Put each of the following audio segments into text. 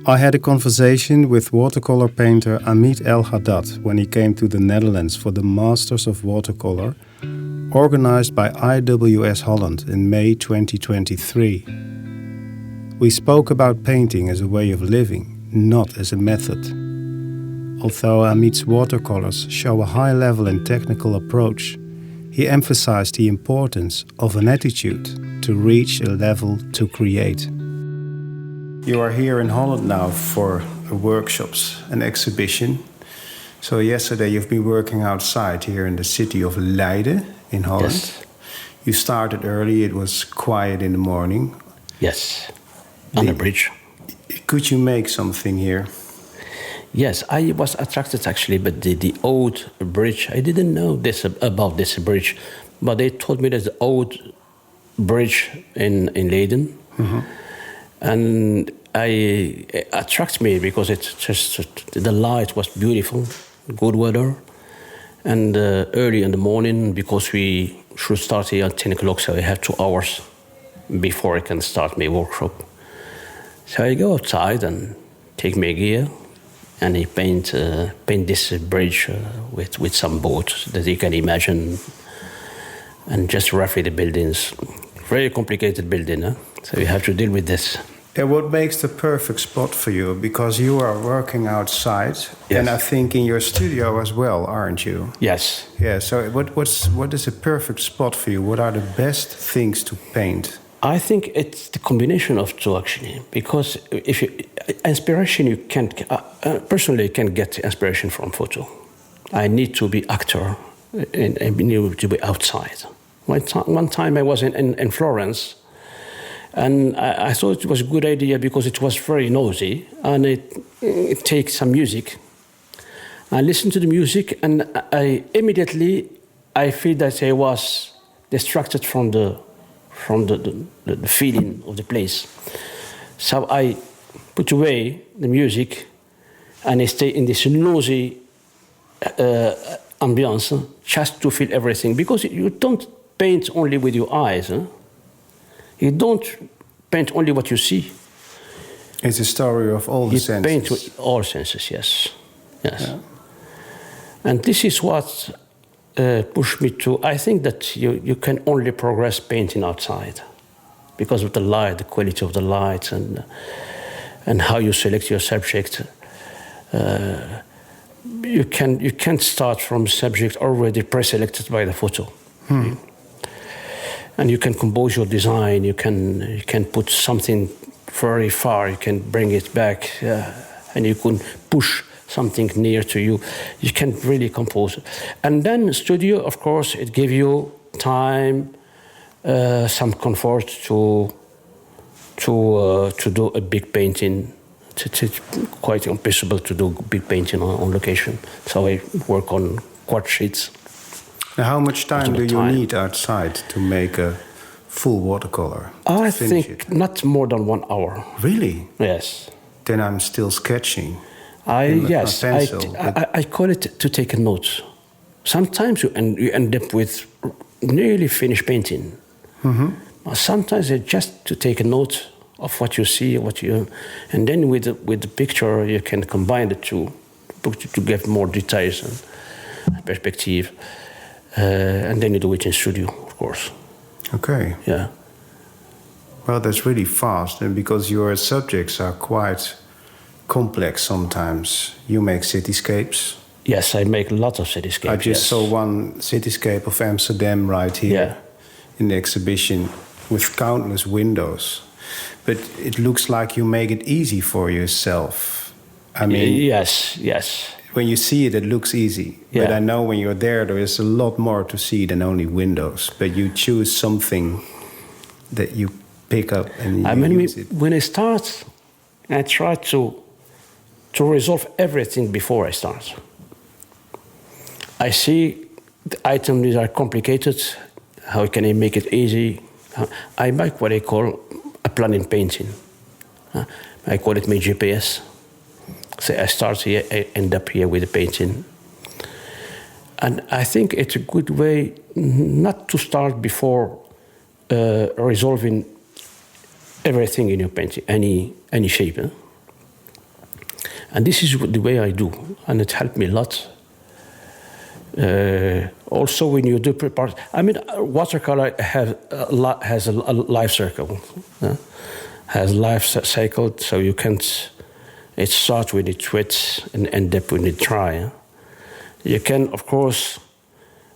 I had a conversation with watercolor painter Amid El Haddad when he came to the Netherlands for the Masters of Watercolour, organized by IWS Holland in May 2023. We spoke about painting as a way of living, not as a method. Although Amid's watercolors show a high level and technical approach, he emphasized the importance of an attitude to reach a level to create. You are here in Holland now for workshops, an exhibition. So yesterday you've been working outside here in the city of Leiden in Holland. Yes. You started early, it was quiet in the morning. Yes, on the bridge. Could you make something here? Yes, I was attracted actually, but the old bridge, I didn't know about this bridge, but they told me there's an old bridge in Leiden. Mm-hmm. And it attracts me because it's just, the light was beautiful, good weather, and early in the morning, because we should start here at 10 o'clock, so I have 2 hours before I can start my workshop. So I go outside and take my gear, and I paint this bridge with some boats that you can imagine, and just roughly the buildings. Very complicated building, huh? So you have to deal with this. And what makes the perfect spot for you? Because you are working outside, yes. And I think in your studio as well, aren't you? Yes. Yeah. So what is a perfect spot for you? What are the best things to paint? I think it's the combination of two actually. Because if inspiration, you can't personally can't get inspiration from photo. I need to be actor and I need to be outside. One time I was in Florence. And I thought it was a good idea because it was very noisy, and it takes some music. I listened to the music, and I immediately feel that I was distracted from the feeling of the place. So I put away the music, and I stay in this noisy ambiance just to feel everything. Because you don't paint only with your eyes. Huh? You don't paint only what you see. It's a story of all the senses. You paint with all senses, yes. Yeah. And this is what pushed me to, I think that you can only progress painting outside because of the light, the quality of the light, and how you select your subject. You can't start from subject already pre-selected by the photo. And you can compose your design. You can put something very far. You can bring it back, and you can push something near to you. You can really compose. And then studio, of course, it gives you time, some comfort to do a big painting. It's quite impossible to do big painting on location. So I work on quad sheets. Now, how much time do you need outside to make a full watercolor? I think not more than 1 hour. Really? Yes. Then I'm still sketching. Yes, I call it to take a note. Sometimes you end up with nearly finished painting. Mm-hmm. Sometimes it's just to take a note of what you see, and then with the picture you can combine the two to get more details and perspective. And then you do it in studio, of course. Okay. Yeah. Well, that's really fast, and because your subjects are quite complex sometimes. You make cityscapes. Yes, I make a lot of cityscapes. I just saw one cityscape of Amsterdam right here in the exhibition with countless windows. But it looks like you make it easy for yourself. I mean... Yes. When you see it, it looks easy. Yeah. But I know when you're there is a lot more to see than only windows. But you choose something that you pick up and you use it. When I start, I try to resolve everything before I start. I see the items that are complicated. How can I make it easy? I make what I call a planning painting. I call it my GPS. So I start here, I end up here with the painting. And I think it's a good way not to start before resolving everything in your painting, any shape. And this is the way I do, and it helped me a lot. Also, when you do prepare, I mean, watercolor has a life cycle, has life cycle, so you can't. It starts when it's wet and end up when it's dry. You can, of course,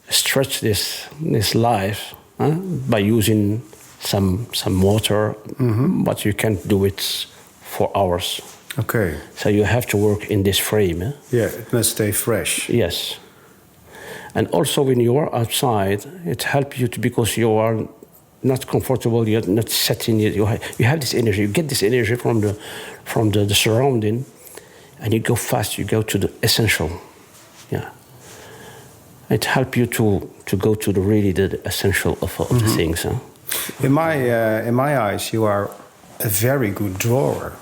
stretch this life by using some water, but you can't do it for hours. Okay. So you have to work in this frame. Yeah, it must stay fresh. Yes. And also when you are outside, it helps you because you are not comfortable, you're not setting it. You have this energy, you get this energy from the surrounding, and you go fast, you go to the essential. Yeah. It helps you to go to the essential of the things. Huh? In my eyes, you are a very good drawer.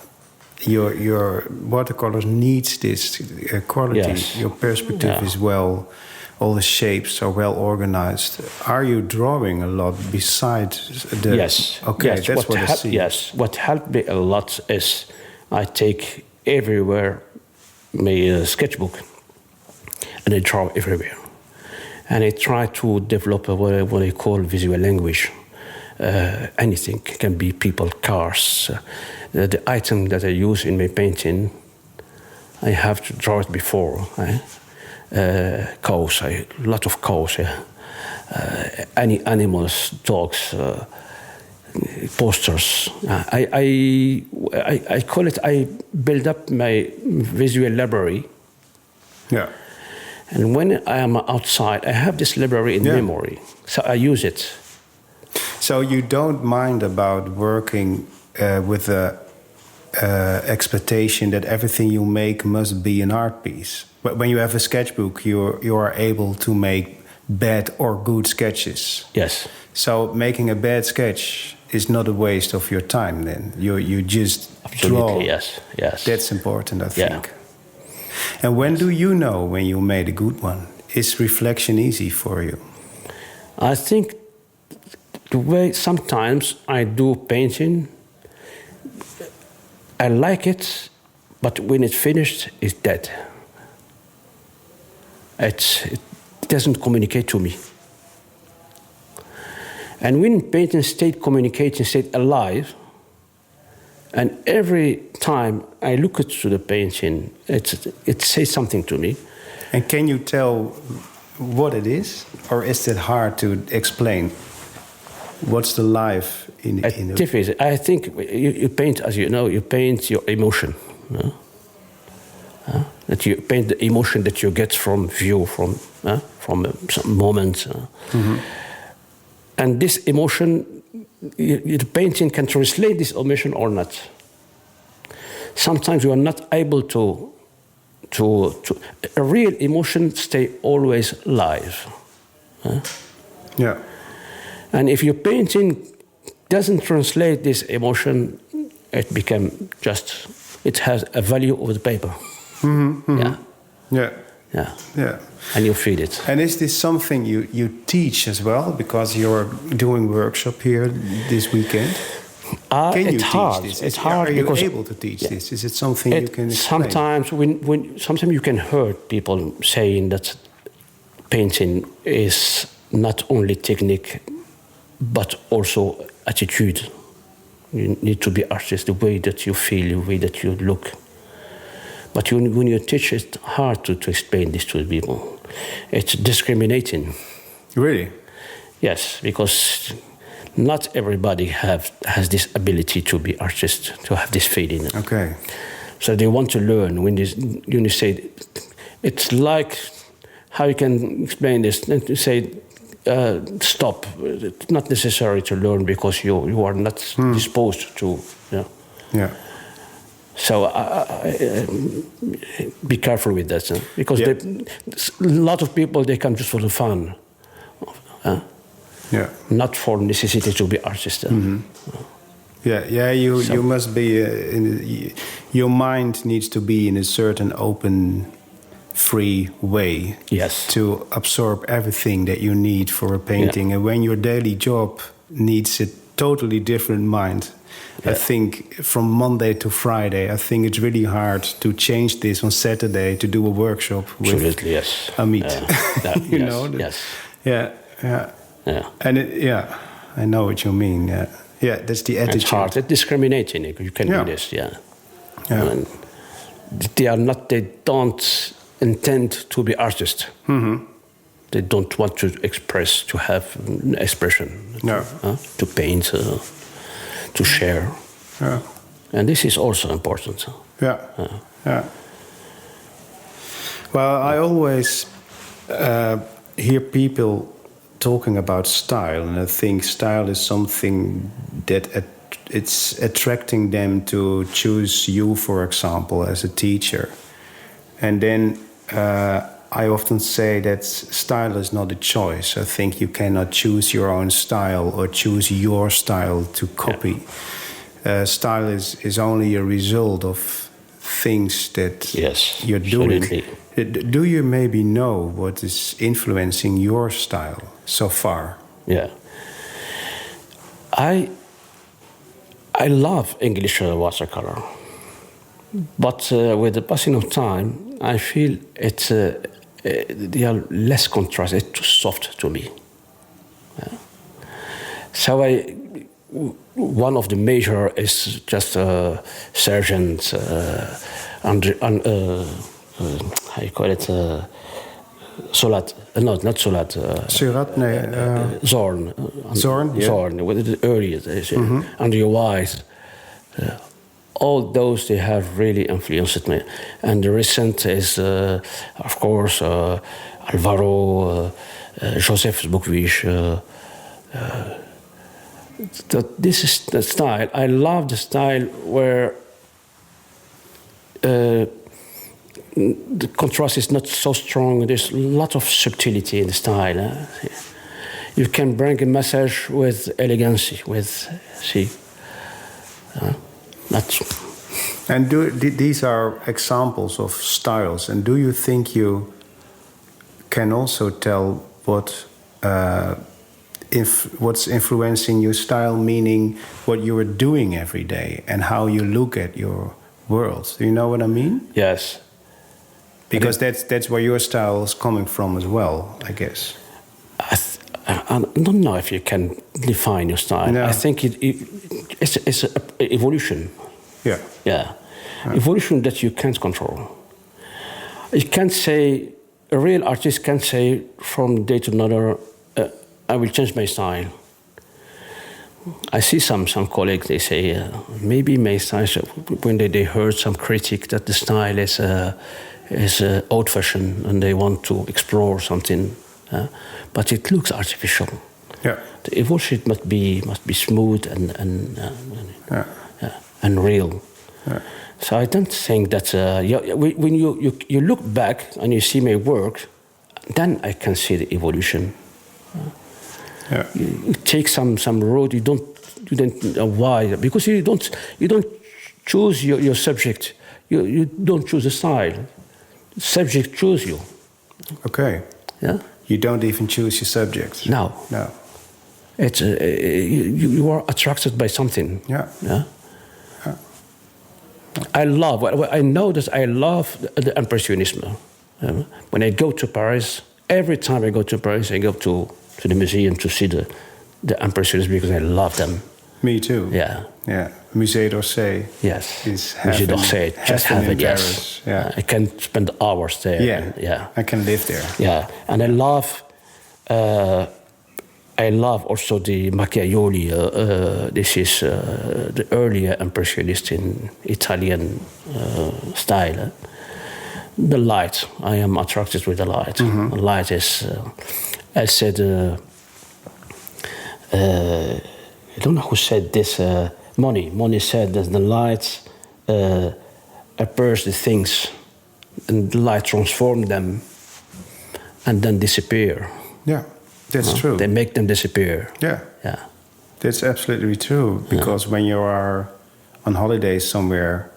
Your watercolors needs this quality. Yes. Your perspective is well. All the shapes are well organized. Are you drawing a lot besides the? Yes. Okay, yes. that's what I see. Yes. What helped me a lot is I take everywhere my sketchbook, and I draw everywhere, and I try to develop what I call visual language. Anything can be people, cars. The item that I use in my painting, I have to draw it before. Cows, a lot of cows. Any animals, dogs, posters. I call it. I build up my visual library. Yeah. And when I am outside, I have this library in memory, so I use it. So you don't mind about working with the expectation that everything you make must be an art piece. But when you have a sketchbook, you are able to make bad or good sketches. Yes. So making a bad sketch is not a waste of your time. Then you just Absolutely, draw. yes, yes. That's important, I think. Yeah. And when do you know when you made a good one? Is reflection easy for you? I think the way sometimes I do painting, I like it, but when it's finished, it's dead. It doesn't communicate to me. And when painting stayed communicating, stayed alive, and every time I look at the painting, it says something to me. And can you tell what it is? Or is it hard to explain? What's the life in it? I think you paint, as you know, you paint your emotion. That you paint the emotion that you get from view, from some moment. And this emotion, the painting can translate this emotion or not. Sometimes you are not able to a real emotion stay always live. Yeah. And if your painting doesn't translate this emotion, it become just, it has a value of the paper. Yeah. Yeah. Yeah. Yeah. And you feel it. And is this something you teach as well? Because you're doing workshop here this weekend. Can you teach this? It's hard. Are you because able to teach this? Is it something you can explain? Sometimes you can hear people saying that painting is not only technique, but also attitude. You need to be artist, the way that you feel, the way that you look. But when you teach, it's hard to explain this to the people. It's discriminating. Really? Yes, because not everybody has this ability to be artist, to have this feeling. Okay. So they want to learn. When you say, it's like, how you can explain this? You say, stop. It's not necessary to learn because you are not disposed to. Yeah. So be careful with that, because a lot of people, they come just for the fun, not for necessity to be artists. You must be. Your mind needs to be in a certain open, free way. Yes. To absorb everything that you need for a painting, and when your daily job needs a totally different mind, I think from Monday to Friday, I think it's really hard to change this on Saturday to do a workshop with Absolutely, yes. Amit. You yes, know? Yes. Yeah, yeah. Yeah. And I know what you mean. Yeah, yeah. That's the attitude. It's hard. It's discriminating. You can do this. Yeah. And they don't intend to be artists. Mm-hmm. They don't want to express, to have an expression. No. To paint, to share. Yeah. And this is also important. Yeah. Yeah. Well, I always hear people talking about style, and I think style is something that it's attracting them to choose you, for example, as a teacher. And then I often say that style is not a choice. I think you cannot choose your own style or choose your style to copy. Style is only a result of things that you're doing. Absolutely. Do you maybe know what is influencing your style so far? Yeah. I love English watercolor, but with the passing of time, I feel they are less contrast. It's too soft to me. So one of the major is just Sergeant how you call it? Solat? No, not Solat. Surat? No. Zorn. Zorn, yeah. Zorn, with the earliest, Under Your Eyes. All those, they have really influenced me. And the recent is, of course, Alvaro, Joseph Boukvich. This is the style. I love the style where the contrast is not so strong. There's a lot of subtlety in the style. You can bring a message with elegance, And these are examples of styles. And do you think you can also tell what's influencing your style, meaning what you are doing every day and how you look at your world? Do you know what I mean? Yes. Because that's where your style is coming from as well, I guess. I don't know if you can define your style. No. I think it's an evolution. Yeah. Evolution that you can't control. You can't say, a real artist can't say from day to another, I will change my style. I see some colleagues, they say, maybe my style, when they heard some critic that the style is old-fashioned and they want to explore something, but it looks artificial. Yeah. The evolution must be smooth and real. Yeah. So I don't think that when you look back and you see my work, then I can see the evolution. You take some road, you don't know why, because you don't choose your subject. You don't choose a style. The subject choose you. Okay. Yeah. You don't even choose your subject. No. It's you are attracted by something. Yeah. I know that I love the Impressionism. When I go to Paris, every time I go to Paris, I go to the museum to see the Impressionists because I love them. Me too. Yeah. Musée d'Orsay. Yes. Musée d'Orsay. Just have it. Yes. Yeah. I can spend hours there. Yeah. I can live there. Yeah, and I love also the Macchiaioli. This is the earlier Impressionist in Italian style. The light. I am attracted with the light. Mm-hmm. The light is, I said, I don't know who said this. Money said that the light appears the things, and the light transforms them, and then disappear. Yeah, that's true. They make them disappear. Yeah. That's absolutely true. Because when you are on holiday somewhere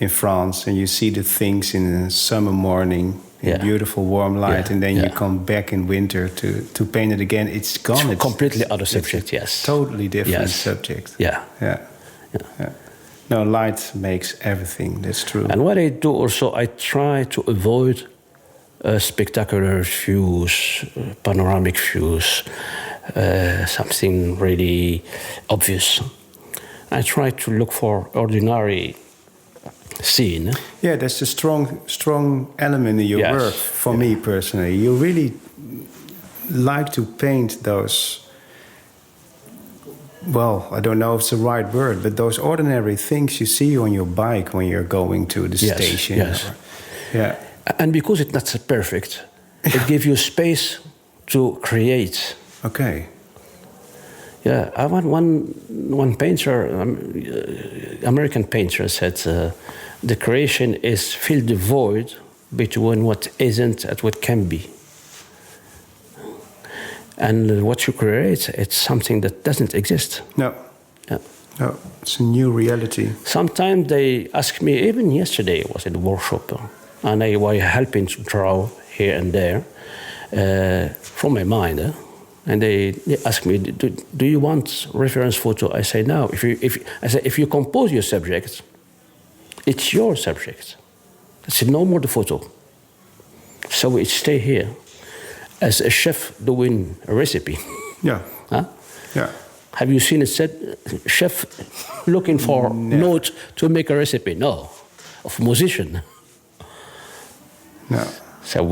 in France and you see the things in a summer morning, in beautiful warm light, and then you come back in winter to paint it again, it's gone. It's completely other subject. Yes. Totally different subject. Yeah. Yeah. No, light makes everything. That's true. And what I do also, I try to avoid spectacular views, panoramic views, something really obvious. I try to look for ordinary scene. Yeah, that's a strong element in your Yes. work for me personally. You really like to paint those, well, I don't know if it's the right word, but those ordinary things you see on your bike when you're going to the Yes, station. yes. Yeah. And because it's not so perfect, it gives you space to create. Okay. Yeah, I want one painter, American painter, said the creation is fill the void between what isn't and what can be. And what you create, it's something that doesn't exist. No. Yeah. No, it's a new reality. Sometimes they ask me, even yesterday I was in the workshop, and I was helping to draw here and there from my mind. And they ask me, do you want reference photo? I say, no. If you compose your subject, it's your subject. It's no more the photo. So it stay here as a chef doing a recipe. Yeah. Huh? Yeah. Have you seen a chef looking for note to make a recipe? No. Of musician. No. So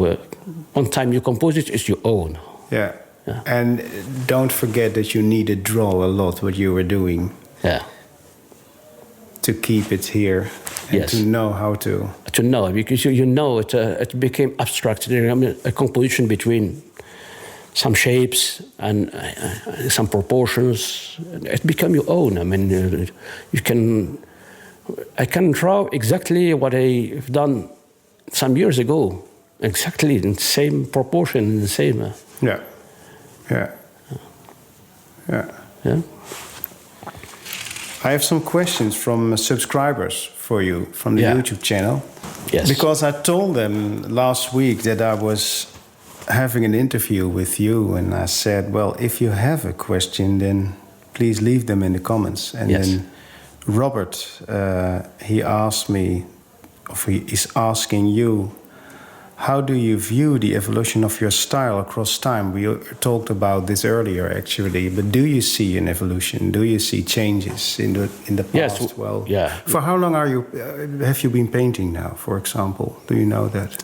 one time you compose it, it's your own. Yeah. Yeah. And don't forget that you need to draw a lot what you were doing. Yeah. To keep it here and Yes. to know how to. To know, because you know it became abstract. I mean, a composition between some shapes and some proportions. It became your own. I mean, I can draw exactly what I've done some years ago, exactly in the same proportion, in the same. Yeah. Yeah. Yeah. Yeah. I have some questions from subscribers for you from the YouTube channel. Yes. Because I told them last week that I was having an interview with you, and I said, well, if you have a question, then please leave them in the comments. And then Robert, he asked me, or he is asking you, how do you view the evolution of your style across time? We talked about this earlier, actually. But do you see an evolution? Do you see changes in the past? Yes. Well, yeah. For how long have you been painting now? For example, do you know that?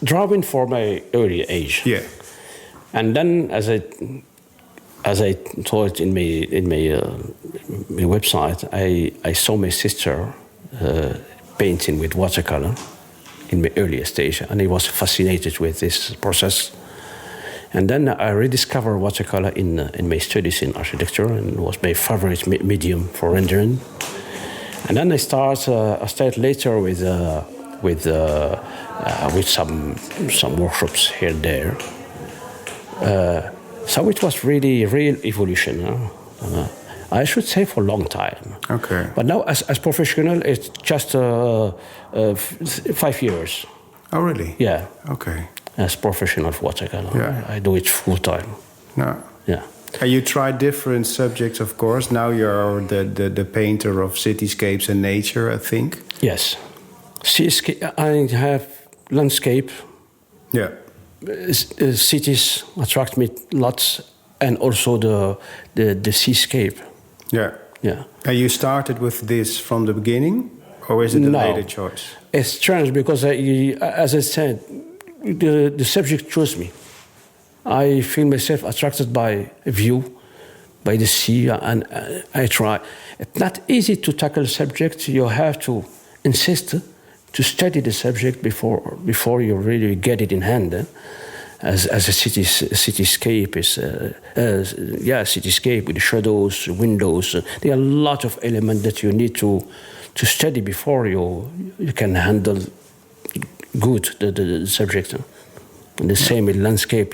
Drawing for my early age. Yeah. And then, as I told in my website, I saw my sister painting with watercolor in my earlier stage, and I was fascinated with this process. And then I rediscovered watercolor in my studies in architecture, and it was my favorite medium for rendering. And then I started later with some workshops here and there. So it was really real evolution. I should say for a long time. Okay. But now, as professional, it's just 5 years. Oh, really? Yeah. Okay. As professional watercolor, Yeah. I do it full time. No. Yeah. And you try different subjects, of course. Now you're the painter of cityscapes and nature, I think. Yes. I have landscape. Yeah. Cities attract me lots, and also the seascape. Yeah. Yeah. And you started with this from the beginning, or is it a later choice? It's strange because, as I said, the subject chose me. I feel myself attracted by a view, by the sea, and I try. It's not easy to tackle a subject. You have to insist to study the subject before you really get it in hand. As a cityscape is, cityscape with the shadows, windows. There are a lot of elements that you need to study before you can handle good the subject. And the same with landscape,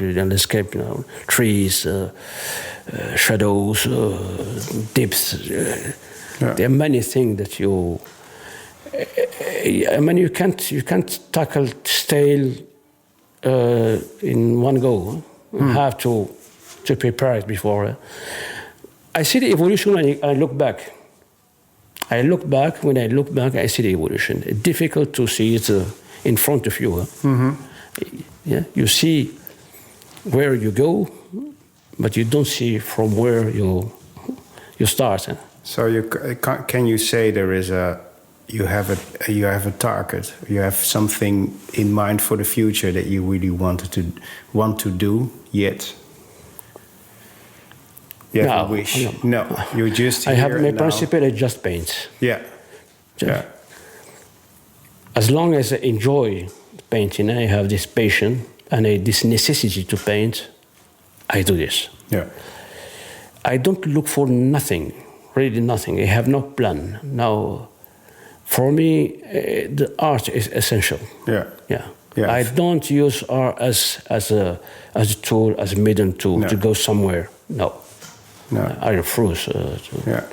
trees, shadows, depths. There are many things that you. I mean, you can't tackle style in one go. You have to prepare it before. I see the evolution when I look back. When I look back, I see the evolution. It's difficult to see it in front of you. Huh? Mm-hmm. Yeah, you see where you go, but you don't see from where you start. Huh? So can you say you have a target, you have something in mind for the future that you really want to do yet? You have a wish? No, you're just here. I have my now. principle. I just paint. Yeah. Yeah. As long as I enjoy painting, I have this passion and this necessity to paint, I do this. Yeah. I don't look for nothing, really nothing. I have no plan. Now, for me, the art is essential. Yeah. Yeah. Yeah. I don't use art as a tool, as a medium to go somewhere. No. I refuse. Yeah.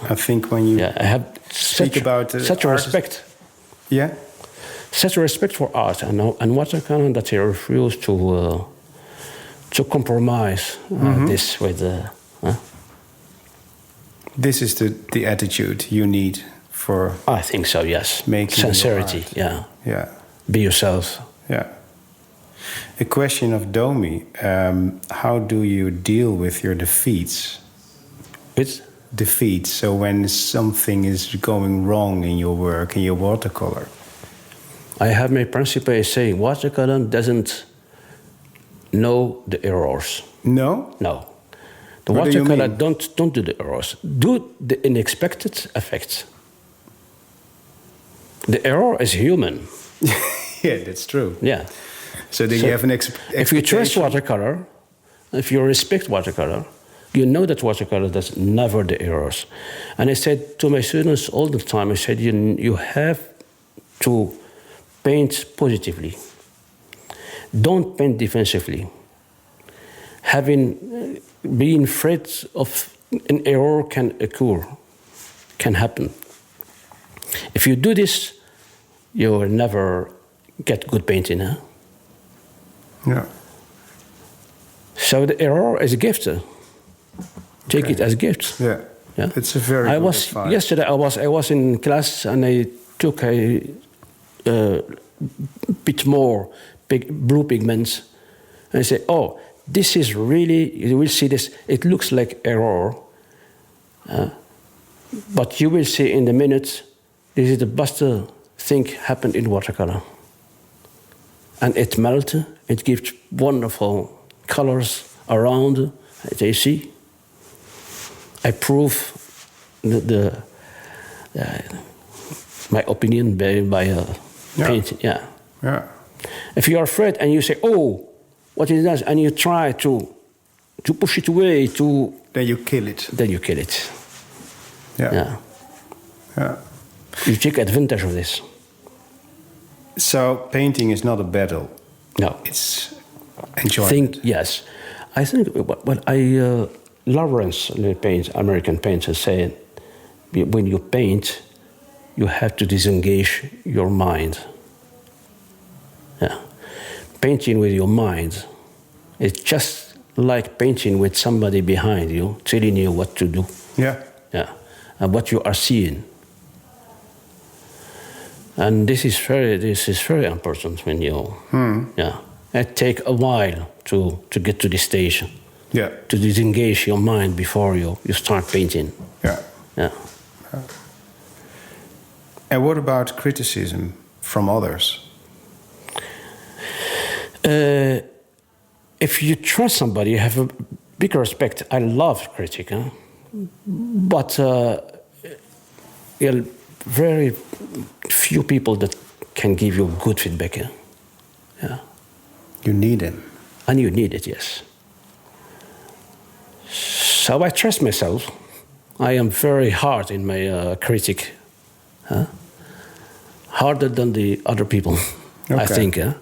I think when you I have speak about such a respect. Yeah. Such a respect for art and watercolor that I refuse to compromise this with. This is the attitude you need for. I think so. Yes. Making sincerity. art. Yeah. Yeah. Be yourself. Yeah. A question of Domi: how do you deal with your defeats? With defeats. So when something is going wrong in your work, in your watercolor. I have my principle. I say watercolor doesn't know the errors. No. No. The What watercolor don't do the errors. Do the unexpected effects. The error is human. Yeah, that's true. Yeah. So then you have an expectation. If you trust watercolor, if you respect watercolor, you know that watercolor does never the errors. And I said to my students all the time, I said, you have to paint positively. Don't paint defensively. Being afraid of an error can occur, can happen. If you do this, you will never get good painting. Huh? Yeah. So the error is a gift. Take it as a gift. Yeah. Yeah. It's a very good advice. Yesterday I was in class and I took a bit more blue pigments and I said, oh, this is really, you will see this, it looks like error, but you will see in a minute, this is the best thing happened in watercolor. And it melted, it gives wonderful colors around, as you see. I prove my opinion by painting. Yeah. Yeah. If you are afraid and you say, "Oh, what is that?" and you try to push it away, then you kill it. Then you kill it. Yeah. Yeah. Yeah. You take advantage of this. So painting is not a battle. No. It's enjoyment. Yes. I think what Lawrence, American painter, said, when you paint, you have to disengage your mind. Yeah. Painting with your mind, it's just like painting with somebody behind you, telling you what to do. Yeah. Yeah. And what you are seeing. And this is very important when you, yeah. It takes a while to get to this stage. Yeah. To disengage your mind before you start painting. Yeah. Yeah. And what about criticism from others? If you trust somebody, you have a big respect. I love critic, huh? But very few people that can give you good feedback. Huh? Yeah. You need them. And you need it, yes. So I trust myself. I am very hard in my critic. Huh? Harder than the other people, okay. I think. Huh?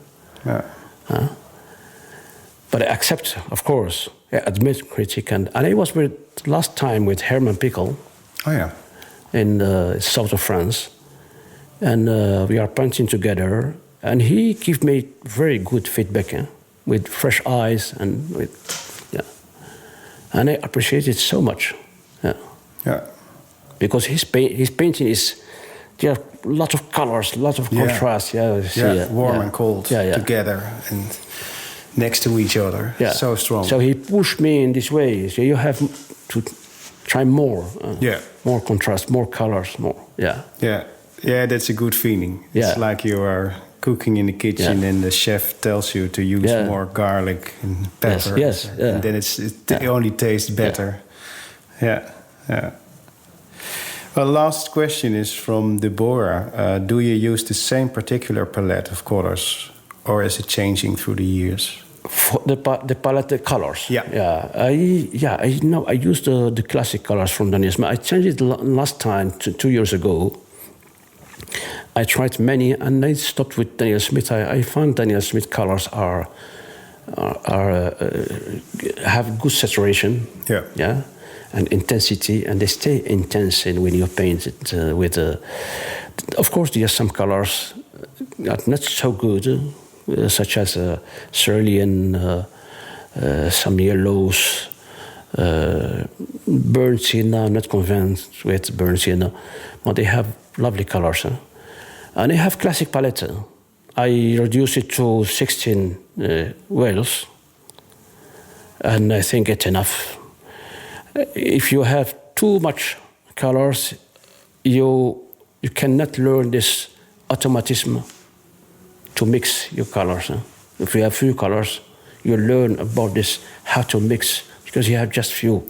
Yeah. But I accept, of course. I admit critic. And I was last time with Herman Pickel. Oh, yeah. In the south of France. And we are painting together. And he gave me very good feedback, with fresh eyes and with, yeah. And I appreciate it so much. Yeah. Because his painting is, there are lots of colors, lots of contrast. Warm and cold together and next to each other. Yeah. So strong. So he pushed me in this way. So you have to try more. More contrast, more colors, more. Yeah, that's a good feeling. It's like you are cooking in the kitchen and the chef tells you to use more garlic and pepper. And then it only tastes better. Yeah. Well, last question is from Deborah. Do you use the same particular palette of colors, or is it changing through the years? For the palette colors. I know. I used the classic colors from Daniel Smith. I changed it last time 2 years ago. I tried many, and I stopped with Daniel Smith. I found Daniel Smith colors have good saturation. And intensity, and they stay intense when you paint it with. Of course, there are some colors that are not so good, such as cerulean, some yellows, burnt sienna. I'm not convinced with burnt sienna, but they have lovely colors. And they have classic palette. I reduced it to 16 wells, and I think it's enough. If you have too much colors, you cannot learn this automatism to mix your colors. If you have few colors, you learn about this, how to mix, because you have just few.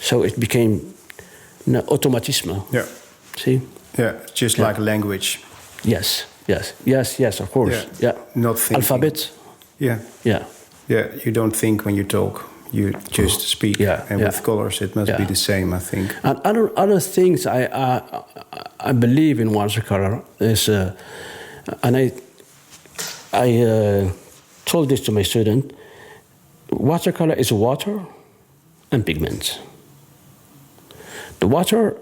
So it became an automatism. Yeah. See? Yeah, just like language. Yes, of course. Yeah. Not thinking. Alphabet. Yeah, you don't think when you talk. You just speak, and with colors it must be the same, I think. And other things I believe in watercolor is, and I told this to my student. Watercolor is water and pigment. The water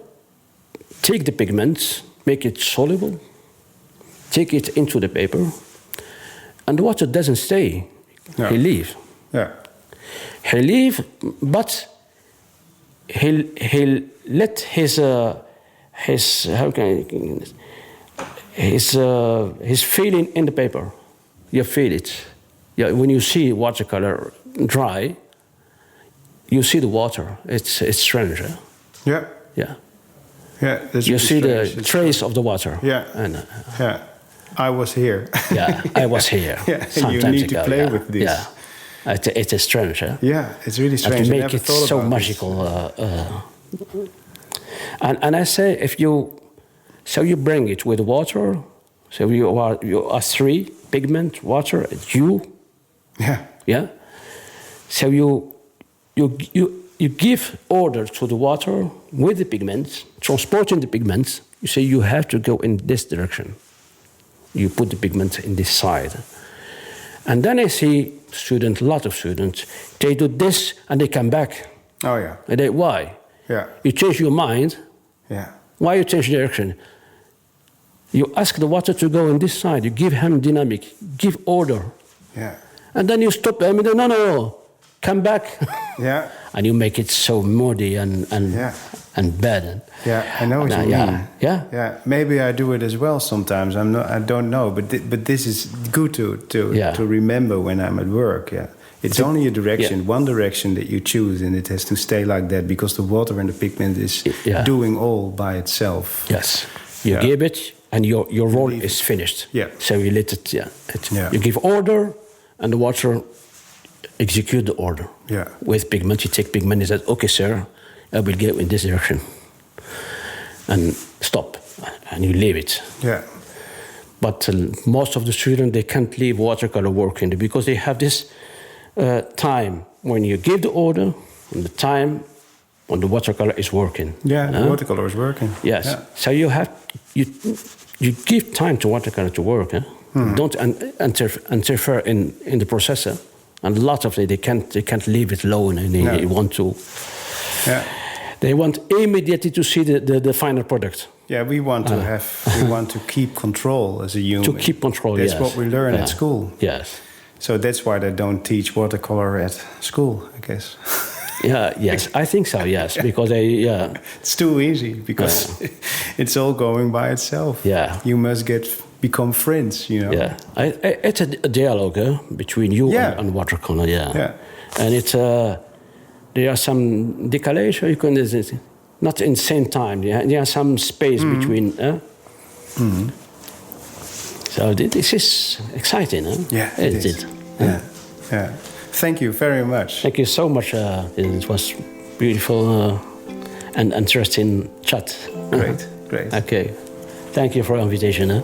take the pigments, make it soluble, take it into the paper, and the water doesn't stay. He leave. He leave, but he'll let his feeling in the paper. You feel it. When you see watercolor dry, you see the water. It's strange. You see the trace of the water. I was here. I was here. You need to play with this. It is strange. It's really strange. To make it so magical. And I say, if you bring it with water, so you are three: pigment, water, you. So you give order to the water with the pigments, transporting the pigments. You say you have to go in this direction. You put the pigment in this side. And then I see a lot of students, they do this and they come back. And why? You change your mind. Why you change direction? You ask the water to go on this side. You give him dynamic, give order. And then you stop them and no, come back. And you make it so muddy and bad. I know what you mean. Maybe I do it as well sometimes. I don't know, but this is good to remember when I'm at work. It's only a direction, one direction that you choose, and it has to stay like that because the water and the pigment is doing all by itself. You give it, and your role is finished. So you let it. You give order, and the water execute the order. With pigment, you take pigment and say, "Okay, sir, I will go in this direction," and stop, and you leave it. But most of the students, they can't leave watercolor working because they have this time when you give the order and the time when the watercolor is working. The watercolor is working. So you give time to watercolor to work. Don't interfere in the process. And a lot of they can't leave it alone, and they want to. They want immediately to see the final product. We want to we want to keep control as a human. To keep control. That's what we learn at school. Yes. So that's why they don't teach watercolor at school, I guess. Yeah, yes, I think so. Yes, because It's too easy because it's all going by itself. Yeah. You must become friends, you know. Yeah, it's a dialogue between you Yeah. and watercolor. Yeah, Yeah. and it's there are some decalage. You can not in the same time. Yeah, there are some space between. So this is exciting. Huh? Yeah, it is. Yeah. Yeah. Thank you very much. Thank you so much. It was beautiful and interesting chat. Great, great. Okay, thank you for your invitation. Huh?